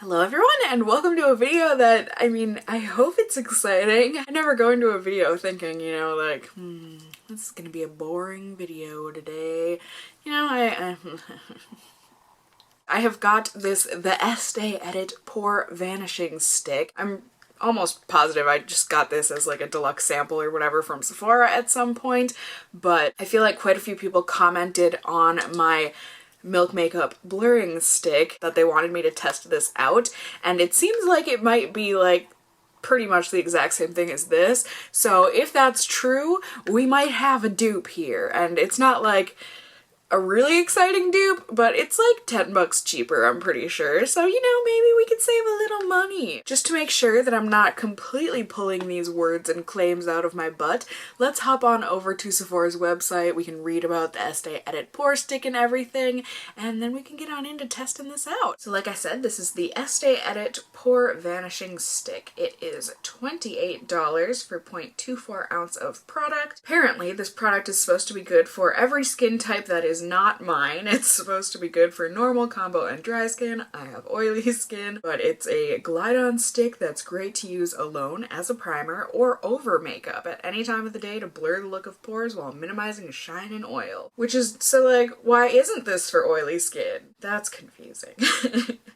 Hello everyone and welcome to a video that, I hope it's exciting. I never go into a video thinking, like, this is gonna be a boring video today. I have got the Estée Edit Pore Vanishing Stick. I'm almost positive I just got this as like a deluxe sample or whatever from Sephora at some point, but I feel like quite a few people commented on my Milk Makeup blurring stick that they wanted me to test this out, and it seems like it might be like pretty much the exact same thing as this. So if that's true, we might have a dupe here, and it's not like a really exciting dupe, but it's like 10 bucks cheaper, I'm pretty sure. So, maybe we could save a little money. Just to make sure that I'm not completely pulling these words and claims out of my butt, let's hop on over to Sephora's website. We can read about the Estée Edit Pore Stick and everything, and then we can get on into testing this out. So like I said, this is the Estée Edit Pore Vanishing Stick. It is $28 for 0.24 ounce of product. Apparently, this product is supposed to be good for every skin type that is not mine. It's supposed to be good for normal, combo, and dry skin. I have oily skin, but it's a glide-on stick that's great to use alone as a primer or over makeup at any time of the day to blur the look of pores while minimizing shine and oil. Which is, so like, why isn't this for oily skin? That's confusing.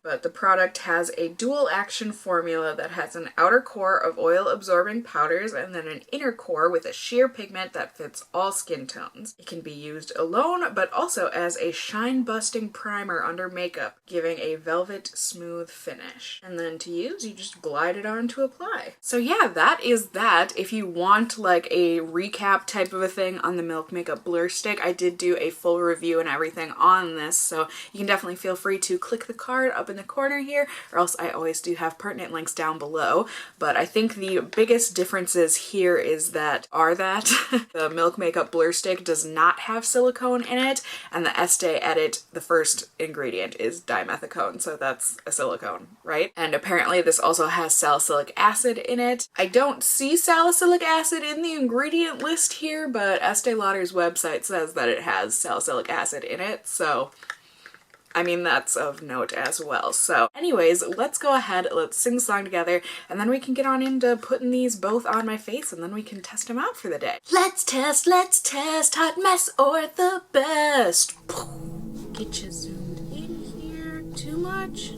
But the product has a dual action formula that has an outer core of oil absorbing powders and then an inner core with a sheer pigment that fits all skin tones. It can be used alone, but also as a shine busting primer under makeup, giving a velvet smooth finish. And then to use, you just glide it on to apply. So yeah, that is that. If you want like a recap type of a thing on the Milk Makeup Blur Stick, I did do a full review and everything on this, so you can definitely feel free to click the card up in the corner here, or else I always do have pertinent links down below. But I think the biggest differences here is that the Milk Makeup Blur Stick does not have silicone in it, and the Estée Edit, the first ingredient is dimethicone, so that's a silicone, right? And apparently this also has salicylic acid in it. I don't see salicylic acid in the ingredient list here, but Estee Lauder's website says that it has salicylic acid in it, so that's of note as well. So anyways, let's go ahead, let's sing the song together, and then we can get on into putting these both on my face, and then we can test them out for the day. Let's test, hot mess or the best. Get you zoomed in here. Too much?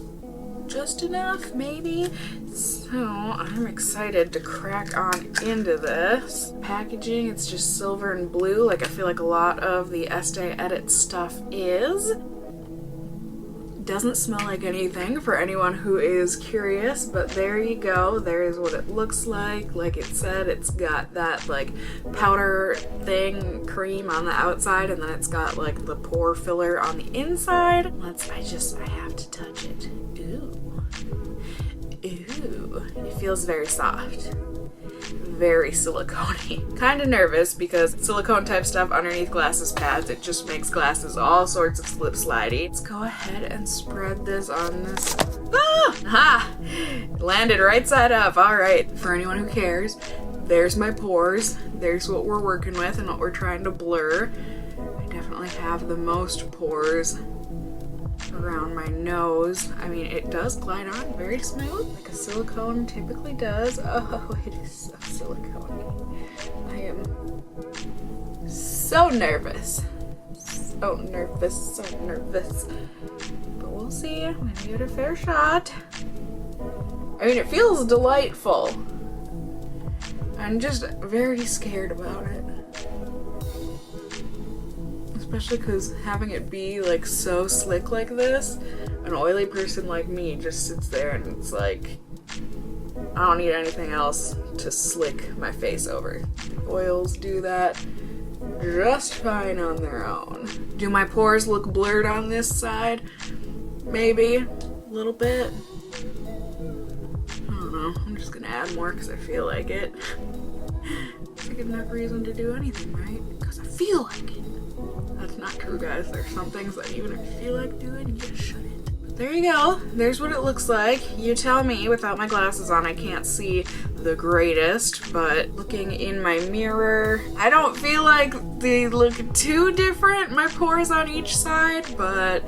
Just enough, maybe? So I'm excited to crack on into this. Packaging, it's just silver and blue, like I feel like a lot of the Estée Edit stuff is. Doesn't smell like anything for anyone who is curious, but there you go. There is what it looks like. Like it said, it's got that like powder thing, cream on the outside, and then it's got like the pore filler on the inside. I have to touch it. Ooh. It feels very soft. Very silicone-y. Kind of nervous because silicone type stuff underneath glasses pads, it just makes glasses all sorts of slip slidey. Let's go ahead and spread this on this. Ha! Landed right side up. All right. For anyone who cares, there's my pores. There's what we're working with and what we're trying to blur. I definitely have the most pores around my nose. It does glide on very smooth, like a silicone typically does. Oh, it is so silicone-y. I am so nervous. So nervous. But we'll see. I'm gonna give it a fair shot. It feels delightful. I'm just very scared about it. Especially because having it be like so slick like this, an oily person like me just sits there and it's like, I don't need anything else to slick my face over. The oils do that just fine on their own. Do my pores look blurred on this side? Maybe a little bit. I don't know. I'm just gonna add more because I feel like it. It's a good enough reason to do anything, right? Because I feel like it. That's not true, guys. There's some things that even if you feel like doing, you just shouldn't. But there you go. There's what it looks like. You tell me. Without my glasses on, I can't see the greatest, but looking in my mirror, I don't feel like they look too different, my pores on each side, but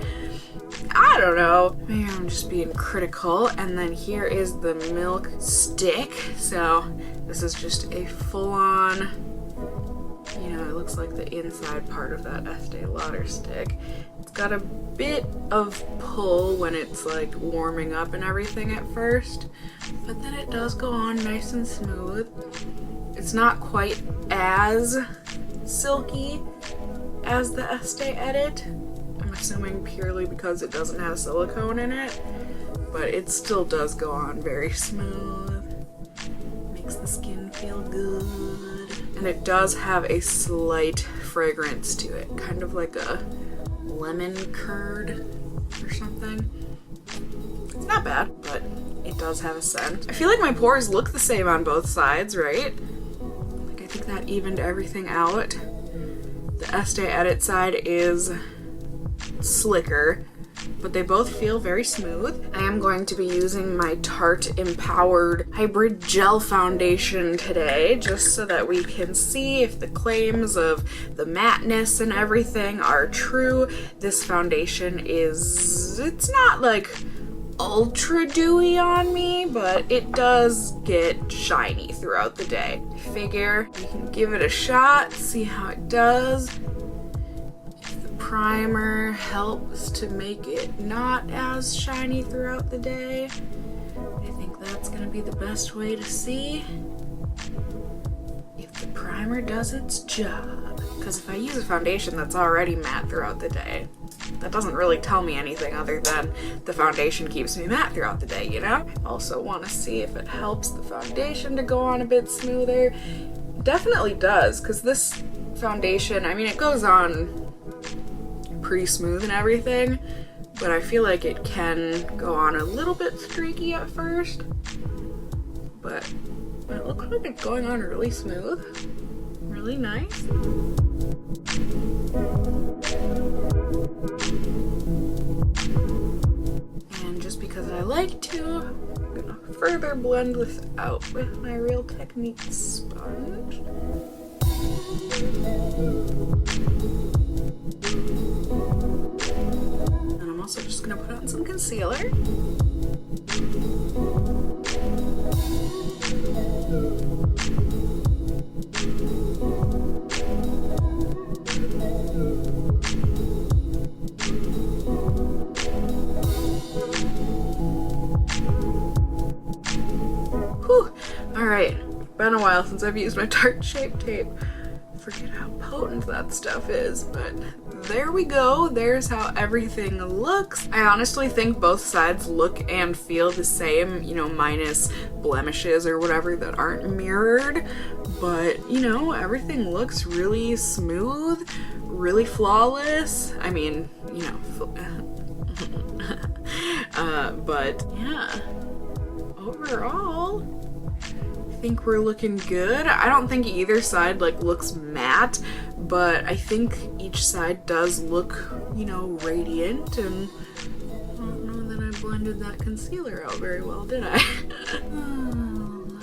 I don't know. Maybe I'm just being critical. And then here is the Milk stick. So this is just a full-on, you know, it looks like the inside part of that Estee Lauder stick. It's got a bit of pull when it's like warming up and everything at first, but then it does go on nice and smooth. It's not quite as silky as the Estee Edit. I'm assuming purely because it doesn't have silicone in it, but it still does go on very smooth. Makes the skin feel good. And it does have a slight fragrance to it, kind of like a lemon curd or something. It's not bad, but it does have a scent. I feel like my pores look the same on both sides, right? Like I think that evened everything out. The Estee Edit side is slicker, but they both feel very smooth. I am going to be using my Tarte Empowered Hybrid Gel Foundation today, just so that we can see if the claims of the matteness and everything are true. This foundation is, it's not like ultra dewy on me, but it does get shiny throughout the day. I figure you can give it a shot, see how it does. Primer helps to make it not as shiny throughout the day. I think that's gonna be the best way to see if the primer does its job. Because if I use a foundation that's already matte throughout the day, that doesn't really tell me anything other than the foundation keeps me matte throughout the day, you know? I also want to see if it helps the foundation to go on a bit smoother. It definitely does, because this foundation, I mean, it goes on pretty smooth and everything, but I feel like it can go on a little bit streaky at first, but it looks like it's going on really smooth, really nice. And just because I like to, I'm gonna further blend this out with my Real Technique sponge. And I'm also just gonna put on some concealer. Whew. Alright, been a while since I've used my Tarte Shape Tape. Forget how potent that stuff is, but there we go. There's how everything looks. I honestly think both sides look and feel the same, you know, minus blemishes or whatever that aren't mirrored, but you know, everything looks really smooth, really flawless. I mean, you know, but yeah, overall, I think we're looking good. I don't think either side like looks matte, but I think each side does look, you know, radiant, and I don't know that I blended that concealer out very well, did I?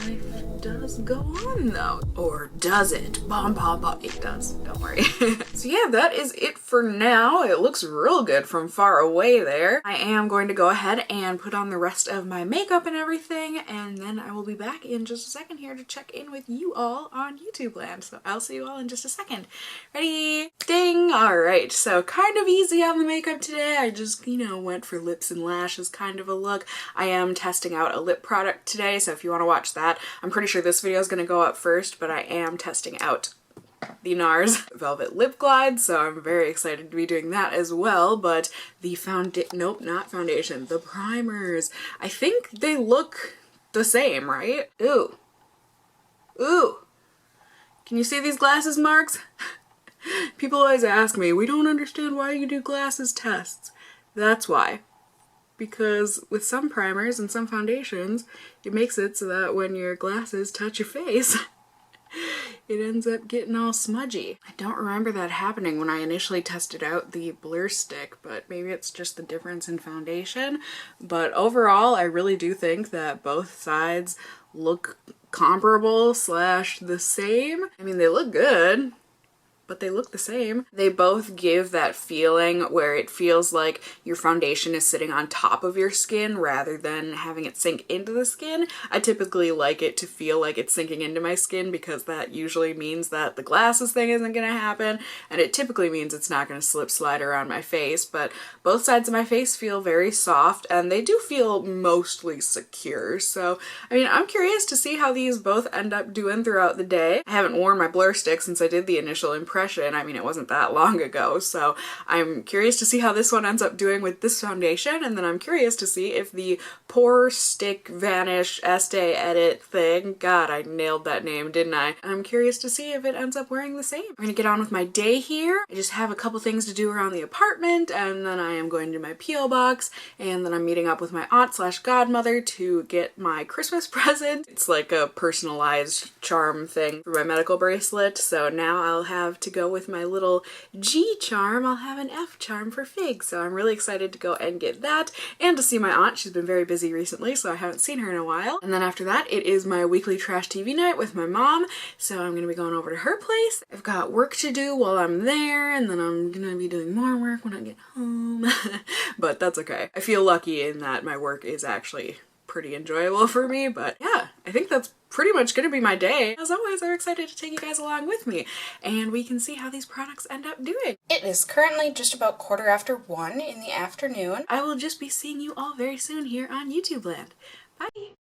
Life does go on though. Or does it? Bom, bom, bom. It does, don't worry. So yeah, that is it for now. It looks real good from far away there. I am going to go ahead and put on the rest of my makeup and everything, and then I will be back in just a second here to check in with you all on YouTube land. So I'll see you all in just a second. Ready? Ding! Alright, so kind of easy on the makeup today. I just, you know, went for lips and lashes kind of a look. I am testing out a lip product today, so if you want to watch that, I'm pretty sure this video is going to go up first, but I am testing out the NARS Velvet Lip Glide, so I'm very excited to be doing that as well. But the nope, not foundation, the primers, I think they look the same, right? Ooh. Ooh. Can you see these glasses marks? People always ask me, we don't understand why you do glasses tests. That's why. Because with some primers and some foundations, it makes it so that when your glasses touch your face, it ends up getting all smudgy. I don't remember that happening when I initially tested out the Blur Stick, but maybe it's just the difference in foundation. But overall, I really do think that both sides look comparable / the same. I mean, they look good. but they look the same. They both give that feeling where it feels like your foundation is sitting on top of your skin rather than having it sink into the skin. I typically like it to feel like it's sinking into my skin because that usually means that the glasses thing isn't gonna happen, and it typically means it's not gonna slide around my face, but both sides of my face feel very soft and they do feel mostly secure. So, I mean, I'm curious to see how these both end up doing throughout the day. I haven't worn my blur stick since I did the initial impression. I mean, it wasn't that long ago, so I'm curious to see how this one ends up doing with this foundation, and then I'm curious to see if the Pore Stick Vanish Estée Edit thing, God, I nailed that name, didn't I? I'm curious to see if it ends up wearing the same. I'm gonna get on with my day here. I just have a couple things to do around the apartment, and then I am going to my P.O. box, and then I'm meeting up with my aunt slash godmother to get my Christmas present. It's like a personalized charm thing for my medical bracelet, so now I'll have to go with my little G charm. I'll have an F charm for Fig, so I'm really excited to go and get that, and to see my aunt. She's been very busy recently, so I haven't seen her in a while. And then after that, it is my weekly trash TV night with my mom, so I'm gonna be going over to her place. I've got work to do while I'm there, and then I'm gonna be doing more work when I get home. But that's okay. I feel lucky in that my work is actually pretty enjoyable for me, but yeah, I think that's pretty much gonna be my day. As always, I'm excited to take you guys along with me, and we can see how these products end up doing. It is currently just about 1:15 in the afternoon. I will just be seeing you all very soon here on YouTube land. Bye!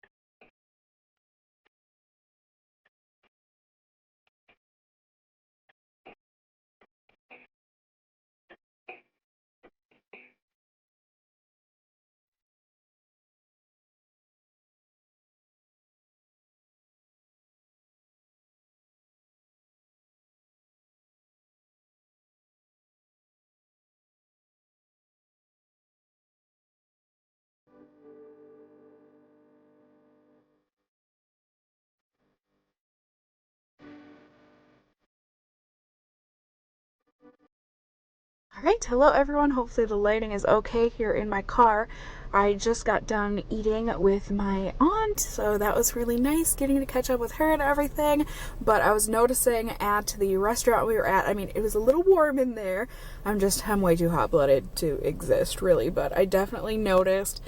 Alright, hello everyone. Hopefully the lighting is okay here in my car. I just got done eating with my aunt, so that was really nice getting to catch up with her and everything. But I was noticing at the restaurant we were at, I mean, it was a little warm in there. I'm way too hot-blooded to exist, really, but I definitely noticed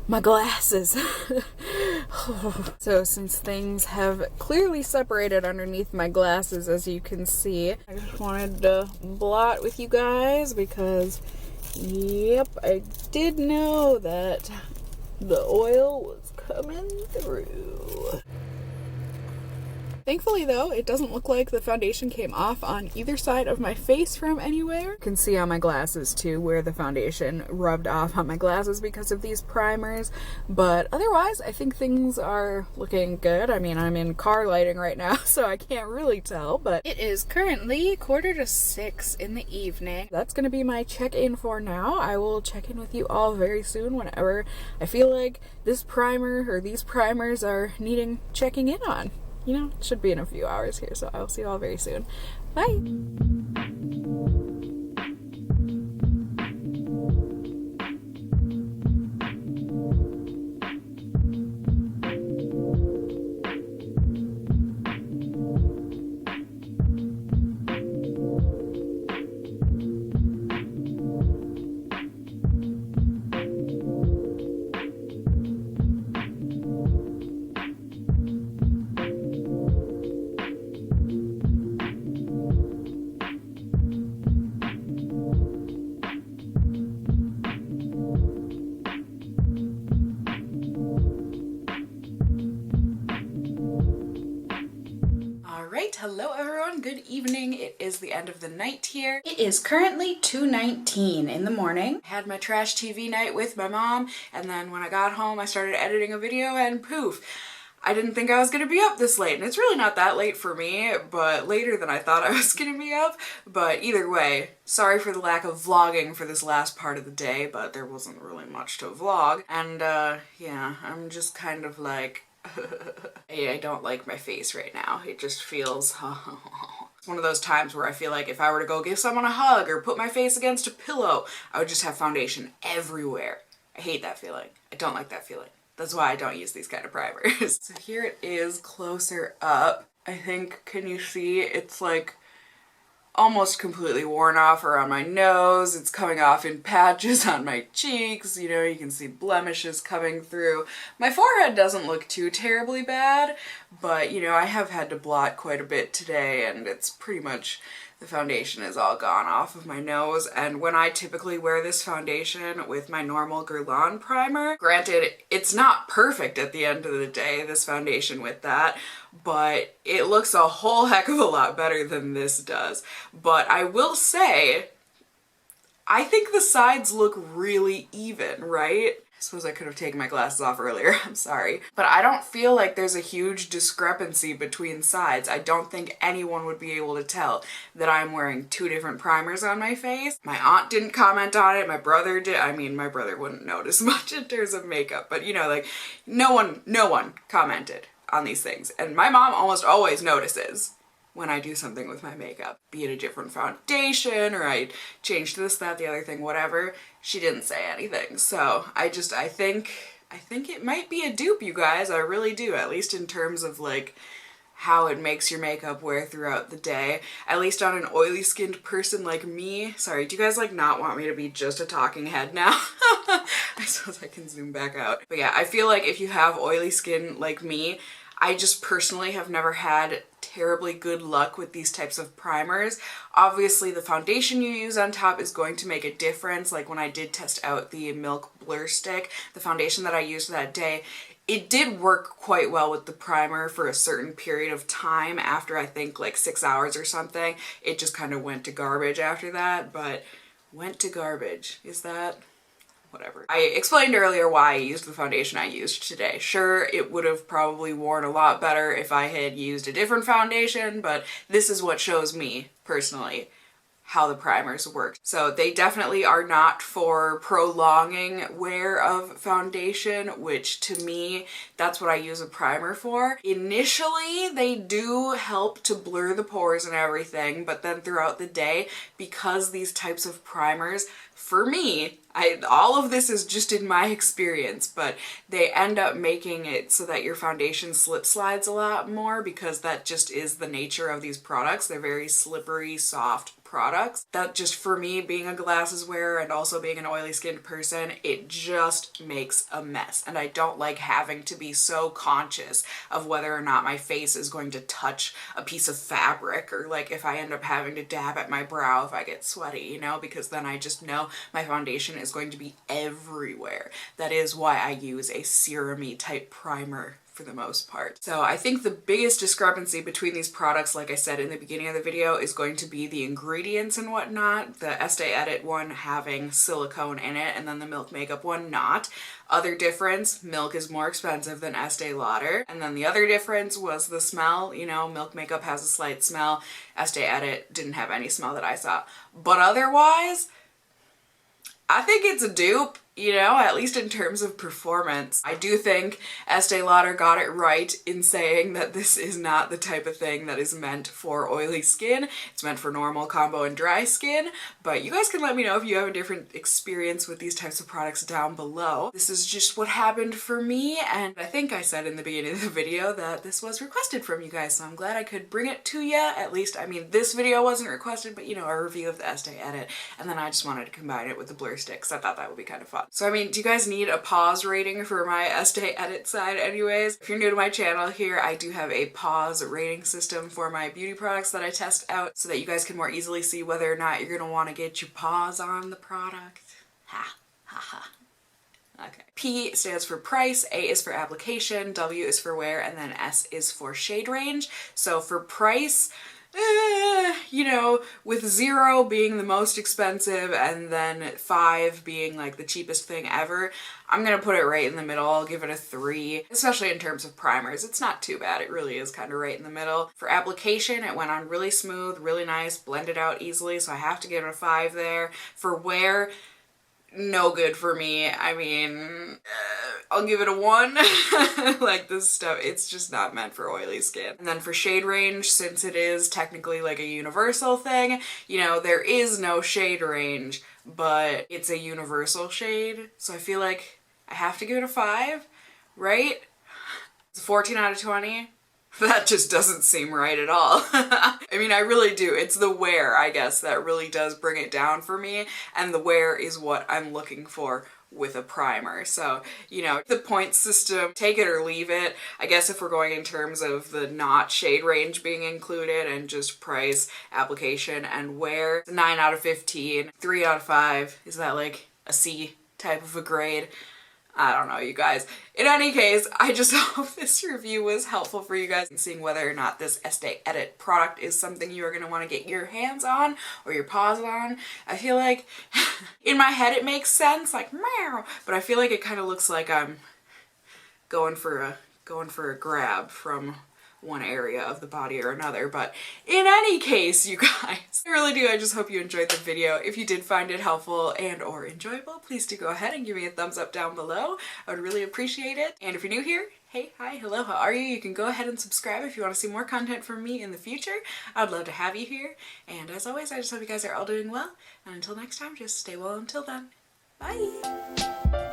my glasses. So since things have clearly separated underneath my glasses, as you can see, I just wanted to blot with you guys because, yep, I did know that the oil was coming through. Thankfully though, it doesn't look like the foundation came off on either side of my face from anywhere. You can see on my glasses too where the foundation rubbed off on my glasses because of these primers, but otherwise I think things are looking good. I mean, I'm in car lighting right now, so I can't really tell, but it is currently 5:45 in the evening. That's gonna be my check-in for now. I will check in with you all very soon whenever I feel like this primer or these primers are needing checking in on. You know, it should be in a few hours here, so I'll see you all very soon. Bye! Hello everyone, good evening. It is the end of the night here. It is currently 2:19 in the morning. I had my trash TV night with my mom, and then when I got home I started editing a video and poof. I didn't think I was gonna be up this late, and it's really not that late for me, but later than I thought I was gonna be up. But either way, sorry for the lack of vlogging for this last part of the day, but there wasn't really much to vlog. And yeah, I'm just kind of like, I don't like my face right now. It just feels it's one of those times where I feel like if I were to go give someone a hug or put my face against a pillow, I would just have foundation everywhere. I hate that feeling. I don't like that feeling. That's why I don't use these kind of primers. So here it is closer up. I think, can you see? It's like almost completely worn off around my nose. It's coming off in patches on my cheeks. You know, you can see blemishes coming through. My forehead doesn't look too terribly bad, but you know, I have had to blot quite a bit today, and it's pretty much, the foundation is all gone off of my nose. And when I typically wear this foundation with my normal Guerlain primer, granted, it's not perfect at the end of the day, this foundation with that, but it looks a whole heck of a lot better than this does. But I will say, I think the sides look really even, right? I suppose I could have taken my glasses off earlier, I'm sorry. But I don't feel like there's a huge discrepancy between sides. I don't think anyone would be able to tell that I'm wearing two different primers on my face. My aunt didn't comment on it, my brother did. I mean, my brother wouldn't notice much in terms of makeup, but you know, like, no one commented on these things. And my mom almost always notices when I do something with my makeup, be it a different foundation or I changed this, that, the other thing, whatever. She didn't say anything. So I think it might be a dupe, you guys. I really do, at least in terms of like how it makes your makeup wear throughout the day. At least on an oily skinned person like me. Sorry, do you guys like not want me to be just a talking head now? I suppose I can zoom back out. But yeah, I feel like if you have oily skin like me, I just personally have never had terribly good luck with these types of primers. Obviously the foundation you use on top is going to make a difference. Like when I did test out the Milk Blur Stick, the foundation that I used that day, it did work quite well with the primer for a certain period of time. After I think like 6 hours or something, it just kind of went to garbage after that. But went to garbage, is that? Whatever. I explained earlier why I used the foundation I used today. Sure, it would have probably worn a lot better if I had used a different foundation, but this is what shows me, personally, how the primers work. So they definitely are not for prolonging wear of foundation, which to me, that's what I use a primer for. Initially, they do help to blur the pores and everything, but then throughout the day, because these types of primers, for me, all of this is just in my experience, but they end up making it so that your foundation slip slides a lot more, because that just is the nature of these products. They're very slippery, soft products. That just, for me, being a glasses wearer and also being an oily skinned person, it just makes a mess. And I don't like having to be so conscious of whether or not my face is going to touch a piece of fabric, or like if I end up having to dab at my brow if I get sweaty, you know, because then I just know my foundation is going to be everywhere. That is why I use a serum-y type primer for the most part. So I think the biggest discrepancy between these products, like I said in the beginning of the video, is going to be the ingredients and whatnot. The Estée Edit one having silicone in it, and then the Milk Makeup one not. Other difference, Milk is more expensive than Estée Lauder. And then the other difference was the smell. You know, Milk Makeup has a slight smell. Estée Edit didn't have any smell that I saw. But otherwise, I think it's a dupe. You know, at least in terms of performance. I do think Estee Lauder got it right in saying that this is not the type of thing that is meant for oily skin. It's meant for normal, combo, and dry skin. But you guys can let me know if you have a different experience with these types of products down below. This is just what happened for me, and I think I said in the beginning of the video that this was requested from you guys, so I'm glad I could bring it to you. At least, I mean, this video wasn't requested, but you know, a review of the Estee Edit, and then I just wanted to combine it with the Blur Stick, so I thought that would be kind of fun. So I mean, do you guys need a pause rating for my Estée Edit side anyways? If you're new to my channel here, I do have a pause rating system for my beauty products that I test out so that you guys can more easily see whether or not you're gonna want to get your pause on the product. Ha, ha, ha. Okay. P stands for price, A is for application, W is for wear, and then S is for shade range. So for price, you know, with 0 being the most expensive and then 5 being like the cheapest thing ever, I'm gonna put it right in the middle. I'll give it a 3, especially in terms of primers. It's not too bad. It really is kind of right in the middle. For application, it went on really smooth, really nice, blended out easily, so I have to give it a 5 there. For wear, no good for me. I mean, I'll give it a 1. Like this stuff, it's just not meant for oily skin. And then for shade range, since it is technically like a universal thing, you know, there is no shade range, but it's a universal shade. So I feel like I have to give it a 5, right? It's a 14 out of 20. That just doesn't seem right at all. I mean, I really do. It's the wear, I guess, that really does bring it down for me, and the wear is what I'm looking for with a primer. So, you know, the point system, take it or leave it. I guess if we're going in terms of the not shade range being included and just price, application, and wear, 9 out of 15, 3 out of 5. Is that like a C type of a grade? I don't know, you guys. In any case, I just hope this review was helpful for you guys in seeing whether or not this Estée Edit product is something you are going to want to get your hands on or your paws on. I feel like in my head it makes sense, like meow, but I feel like it kind of looks like I'm going for a grab from one area of the body or another. But in any case, you guys, I really do. I just hope you enjoyed the video. If you did find it helpful and or enjoyable, please do go ahead and give me a thumbs up down below. I would really appreciate it. And if you're new here, hey, hi, hello, how are you? You can go ahead and subscribe if you want to see more content from me in the future. I'd love to have you here. And as always, I just hope you guys are all doing well. And until next time, just stay well until then. Bye!